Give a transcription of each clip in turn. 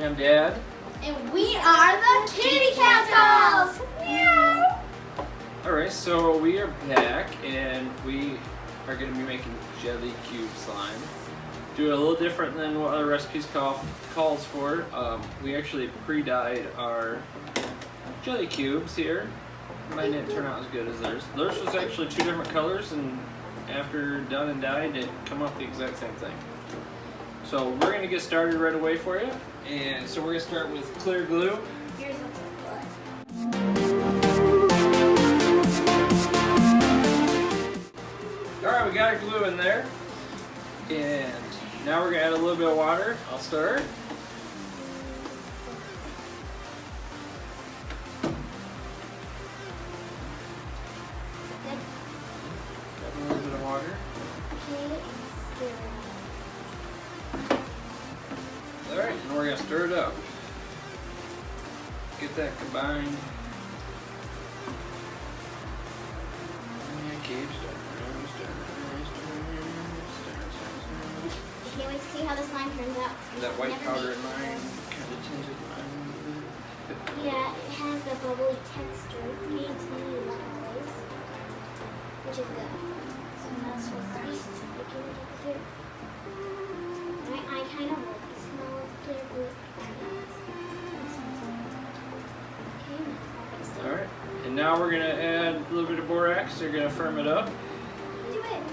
I'm Dad. And we are the Kitty Cat Dolls! Meow! Alright, so we are back and we are going to be making jelly cube slime. Do it a little different than what other recipes calls for. We actually pre-dyed our jelly cubes here. Mine didn't turn out as good as theirs. Theirs was actually two different colors, and after done and dyed, it come up the exact same thing. So we're going to get started right away for you. And so we're going to start with clear glue. Here's what's Alright, we got our glue in there. And now we're going to add a little bit of water. I'll start. Add a little bit of water. Alright, and we're going to stir it up. Get that combined. And keep stirring. Can't wait to see how the slime turns out. That white powder in mine kind of tinges mine a little bit. Yeah, it has a bubbly texture. Me too, like always. Which is good. So that's what's nice. I kind of like the smell of clear glue. Okay, Alright, and now we're going to add a little bit of borax. They're going to firm it up. do it.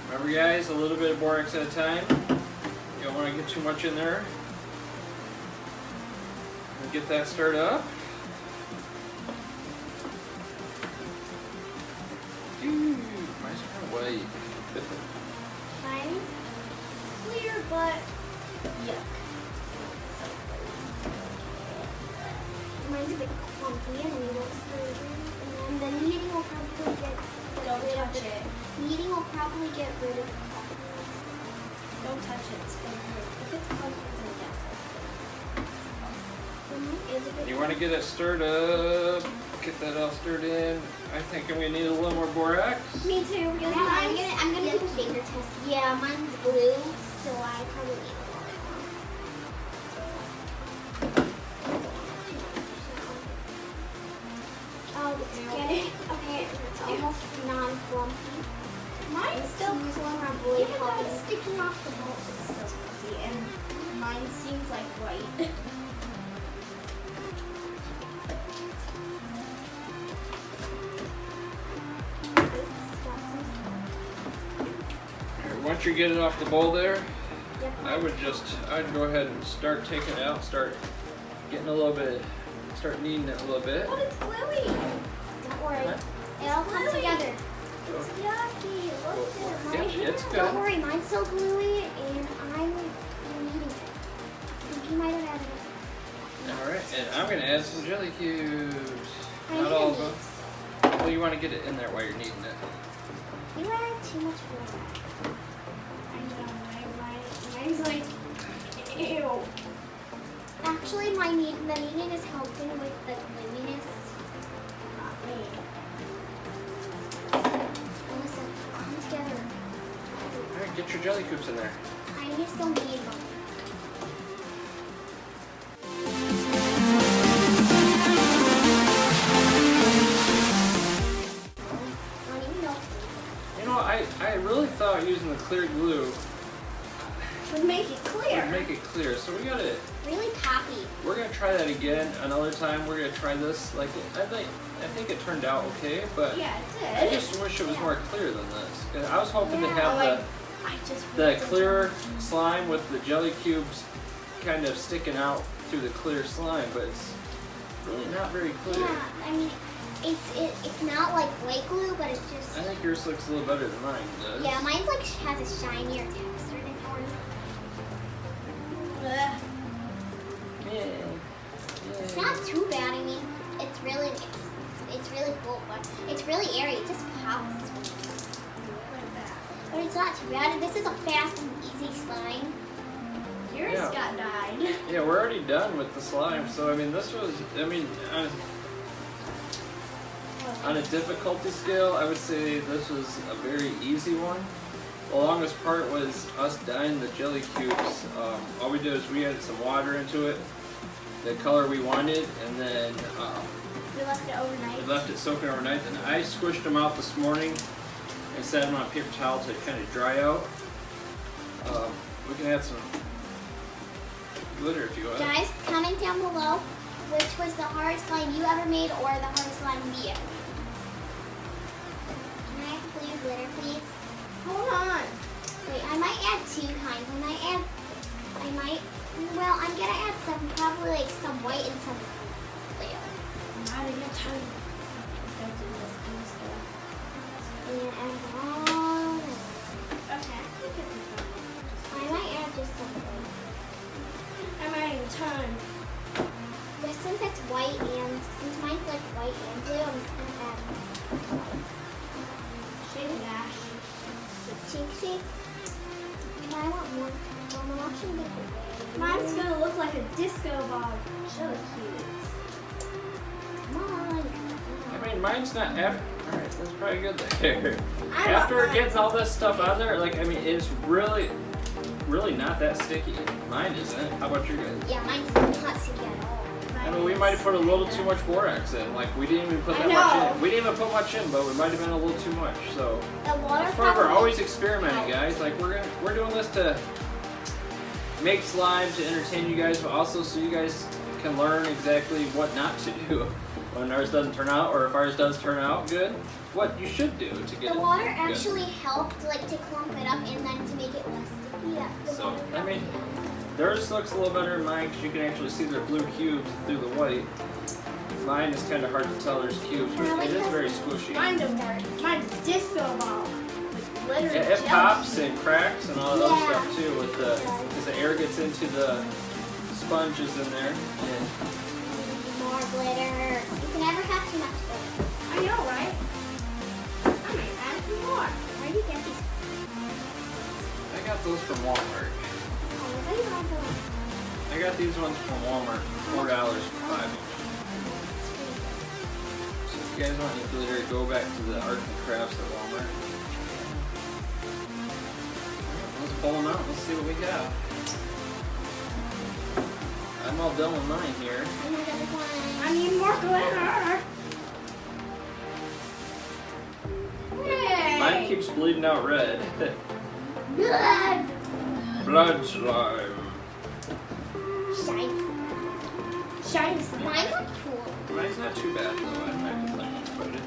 Remember guys, a little bit of borax at a time. You don't want to get too much in there. And get that stirred up. Ooh, mine's kind of white. Mine's clear, but yuck. Mine's a bit clumpy and we won't stir it in. And then the kneading will probably get rid of it. Kneading will probably get rid of the clumpiness. Don't touch it, it's going to hurt. If it's clumpy, then yes, it's good. You want to get it stirred up. Get that all stirred in. I think I'm going to need a little more borax. Me too. I'm gonna do a finger test. Yeah, mine's blue, so I probably need a little bit more. Oh, it's getting okay. It's almost non-flumpy. Mine's still probably it's sticking off the bowl. It's still flumpy, and mine seems like white. Once you get it off the bowl there, Yep. I'd go ahead and start taking it out, start getting a little bit, start kneading it a little bit. Oh, it's gluey. Don't worry. Huh? It all comes together. It's yucky. Look Yeah, at mine. it's good. Don't worry, mine's so gluey, and I'm eating it. I think you might have added it. Alright, and I'm going to add some jelly cubes. I Not need all a of them. mix. Well, you want to get it in there while you're kneading it. You added too much water. I know, mine's like, ew. Actually, the kneading is helping with the gluiness. Not me. Listen, come together. Alright, get your jelly cubes in there. I just don't need them. You know, I really thought using the clear glue Would make it clear. would make it clear. So we got to, Really poppy. we're going to try that again another time. We're going to try this. Like, I think it turned out okay, but Yeah, it I did. just wish it was more clear than this. 'Cause I was hoping to Yeah, have like, I just the clear slime with the jelly cubes kind of sticking out through the clear slime, but it's really not very clear. Yeah, I mean, it's not like white glue, but it's just. I think yours looks a little better than mine does. Yeah, mine's like has a shinier texture than yours. Ugh. Yeah. It's not too bad. I mean, it's really cool, but it's really airy. It just pops. But it's not too bad. This is a fast and easy slime. Yours Yeah. got dyed. Yeah, we're already done with the slime, so I mean, this was, I mean, On a difficulty scale, I would say this was a very easy one. The longest part was us dyeing the jelly cubes. All we did is we added some water into it, the color we wanted, and then We left it overnight. we left it soaking overnight. Then I squished them out this morning and set them on paper towel to kind of dry out. We can add some glitter if you want. Guys, comment down below which was the hardest slime you ever made or the hardest slime we ever made. Can I have blue glitter, please? Hold on. Wait, I might add two kinds. Well, I'm gonna add some, probably like some white and some blue. I didn't get time. Don't do this kind of stuff. And add all. Okay, I can do that. I might add just some blue. I'm adding a ton. Just since it's white and since mine's like white and blue, I'm just gonna add Shake dash. shake. No, I want more. I'm watching the Mine's gonna look like a disco ball. Jelly cubes. Come on. I mean, mine's not after. Alright, that's probably good there. I After love it gets all this stuff out there, like, I mean, it's really not that sticky. Mine isn't. How about your guys? Yeah, mine's not sticky at all. I mean, we might have put a little too much borax in. Like, we didn't even put I that much know. in. We didn't even put much in, but we might have been a little too much. So The water that's why we're probably- always experimenting, guys. Like, we're doing this to make slime to entertain you guys, but also so you guys can learn exactly what not to do when ours doesn't turn out, or if ours does turn out good, what you should do to get The it water good. actually helped, like, to clump it up and then to make it less sticky. Yeah, the So, water I mean, helped. theirs looks a little better than mine because you can actually see their blue cubes through the white. Mine is kind of hard to tell there's cubes, but it is very squishy. Mine don't work. Mine's a disco ball. With glitter and It jelly. pops and cracks and all that other Yeah. stuff too, with the as the air gets into the sponges in there. And More glitter. You can never have too much glitter. I know, right? I might add some more. Where do you get these? I got those from Walmart. Oh, where do you have those? I got these ones from Walmart, $4 for 5 inch. So if you guys want any glitter, go back to the Art and Crafts at Walmart. Let's pull them out. Let's see what we got. I'm all done with mine here. Another one. I need more glitter. Yay. Mine keeps bleeding out red. Blood. Blood slime. Shiny. Shiny slime. Mine's not cool. Mine's not too bad though. I'm not complaining about it.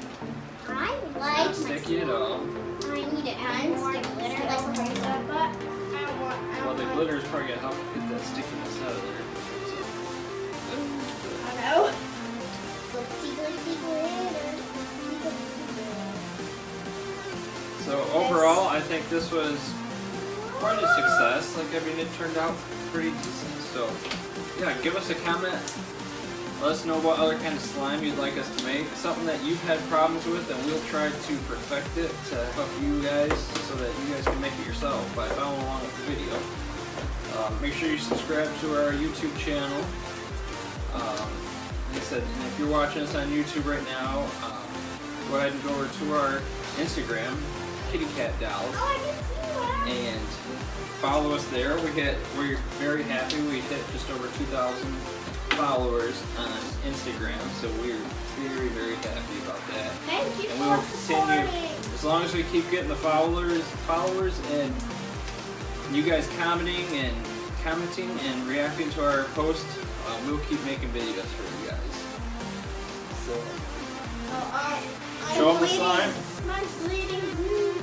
I It's like not my sticky at all. I need to add more glitter like crazy. But I don't want. Well, the glitter is probably gonna help get that stickiness out of there. I know. Glitzy, glitzy, glitter. So overall, I think this was quite a success. Like, I mean, it turned out pretty decent. So, yeah, give us a comment. Let us know what other kind of slime you'd like us to make. Something that you've had problems with, and we'll try to perfect it to help you guys so that you guys can make it yourself by following along with the video. Make sure you subscribe to our YouTube channel. Like I said, and if you're watching us on YouTube right now, go ahead and go over to our Instagram, Kitty Cat Dollz, Oh, I can see that. and follow us there. We're very happy. We hit just over 2,000 followers on Instagram, so we're very, very happy about that. Thank you And we for will continue supporting. as long as we keep getting the followers, and you guys commenting and reacting to our post. We'll keep making videos for you guys. So I'm show them the bleeding. slime. Mine's bleeding blue.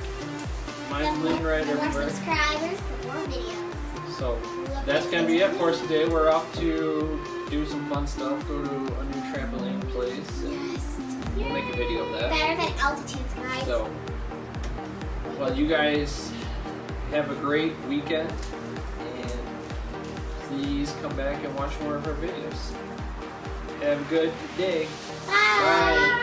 Mine's bleeding right The more everywhere. subscribers, the more videos. So that's gonna be it for us today. We're off to do some fun stuff. Go to a new trampoline place. And Yes. we'll make a video of that. Better than altitudes, guys. So, well, you guys have a great weekend, and please come back and watch more of our videos. Have a good day. Bye. Bye.